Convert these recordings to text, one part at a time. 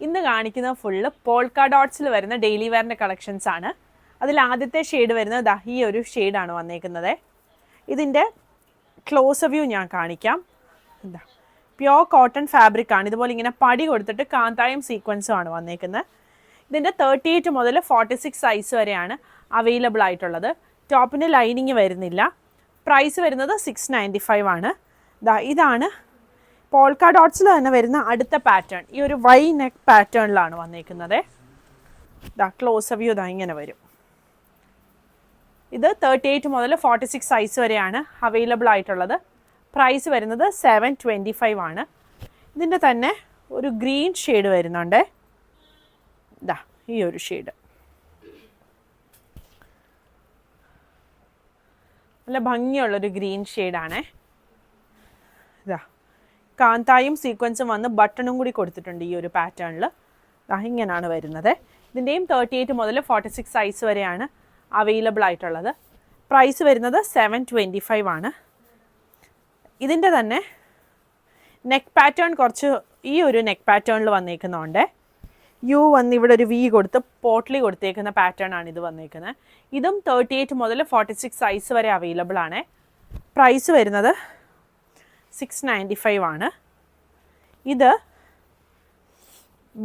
ഇന്ന് കാണിക്കുന്ന full polka ഡോട്ട്സിൽ വരുന്ന ഡെയിലി വെയറിൻ്റെ കളക്ഷൻസ് ആണ്. അതിൽ ആദ്യത്തെ ഷെയ്ഡ് വരുന്നത് ദാ ഈ ഒരു ഷെയ്ഡാണ് വന്നേക്കുന്നത്. ഇതിൻ്റെ ക്ലോസ് വ്യൂ ഞാൻ കാണിക്കാം. എന്താ പ്യോർ കോട്ടൺ ഫാബ്രിക് ആണ്. ഇതുപോലെ ഇങ്ങനെ പടി കൊടുത്തിട്ട് കാന്തായം സീക്വൻസും ആണ് വന്നേക്കുന്നത്. ഇതിൻ്റെ 38 മുതൽ 46 സൈസ് വരെയാണ് അവൈലബിൾ ആയിട്ടുള്ളത്. ടോപ്പിന് ലൈനിങ് വരുന്നില്ല. പ്രൈസ് വരുന്നത് 695 ആണ്. ഇതാണ് പോൾക്ക ഡോട്ട്സിൽ തന്നെ വരുന്ന അടുത്ത പാറ്റേൺ. ഈ ഒരു വൈ നെക്ക് പാറ്റേണിലാണ് വന്നേക്കുന്നത്. ക്ലോസ് വ്യൂ ഇങ്ങനെ വരും. ഇത് 38 മുതൽ 46 സൈസ് വരെയാണ് അവൈലബിൾ ആയിട്ടുള്ളത്. പ്രൈസ് വരുന്നത് 725 ആണ്. ഇതിൻ്റെ തന്നെ ഒരു ഗ്രീൻ ഷെയ്ഡ് വരുന്നുണ്ട്. ഈ ഒരു ഷെയ്ഡ് നല്ല ഭംഗിയുള്ളൊരു ഗ്രീൻ ഷെയ്ഡാണേ. കാന്തായും സീക്വൻസും വന്ന് ബട്ടണും കൂടി കൊടുത്തിട്ടുണ്ട് ഈ ഒരു പാറ്റേണിൽ. ഇങ്ങനെയാണ് വരുന്നത്. ഇതിൻ്റെയും 38 മുതൽ 46 സൈസ് വരെയാണ് അവൈലബിൾ ആയിട്ടുള്ളത്. പ്രൈസ് വരുന്നത് 725 ആണ്. ഇതിൻ്റെ തന്നെ നെക്ക് പാറ്റേൺ കുറച്ച് ഈ ഒരു നെക്ക് പാറ്റേണിൽ വന്നേക്കുന്നുണ്ട്. യു വന്ന് ഇവിടെ ഒരു വി കൊടുത്ത് പോട്ട്ലി കൊടുത്തേക്കുന്ന പാറ്റേൺ ആണ് ഇത് വന്നേക്കുന്നത്. ഇതും 38 മുതൽ 46 സൈസ് വരെ അവൈലബിൾ ആണ്. പ്രൈസ് വരുന്നത് 695 ആണ്. ഇത്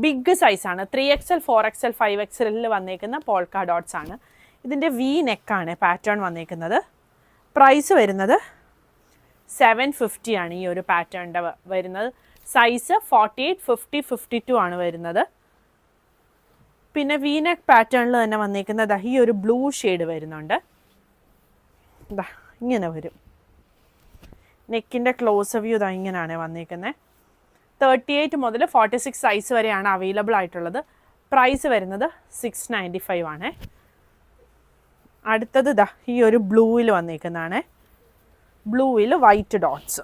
ബിഗ് സൈസാണ്. 3XL 4XL 5XL വന്നേക്കുന്ന പോൾക്ക ഡോട്ട്സ് ആണ്. ഇതിൻ്റെ വി നെക്കാണ് പാറ്റേൺ വന്നേക്കുന്നത്. പ്രൈസ് വരുന്നത് 750 ആണ്. ഈ ഒരു പാറ്റേണിൻ്റെ വരുന്നത്. സൈസ് 48, 50, 52 ആണ് വരുന്നത്. പിന്നെ വി നെക്ക് പാറ്റേണിൽ തന്നെ വന്നേക്കുന്നത് ഈ ഒരു ബ്ലൂ ഷെയ്ഡ് വരുന്നുണ്ട്. ഇങ്ങനെ വരും. നെക്കിൻ്റെ ക്ലോസ് വ്യൂ ഇങ്ങനെയാണ് വന്നേക്കുന്നത്. 38 മുതൽ 46 സൈസ് വരെയാണ് അവൈലബിൾ ആയിട്ടുള്ളത്. പ്രൈസ് വരുന്നത് 695 ആണ്. അടുത്തത് ഈ ഒരു ബ്ലൂവിൽ വന്നേക്കുന്നതാണ്. ബ്ലൂവിൽ വൈറ്റ് ഡോട്ട്സ്.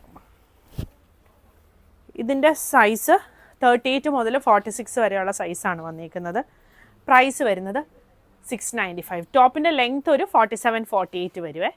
ഇതിൻ്റെ സൈസ് 38 മുതൽ 46 വരെയുള്ള സൈസാണ് വന്നേക്കുന്നത്. പ്രൈസ് വരുന്നത് 695. ടോപ്പിൻ്റെ ലെങ്ത് ഒരു 47, 48 വരുവേ.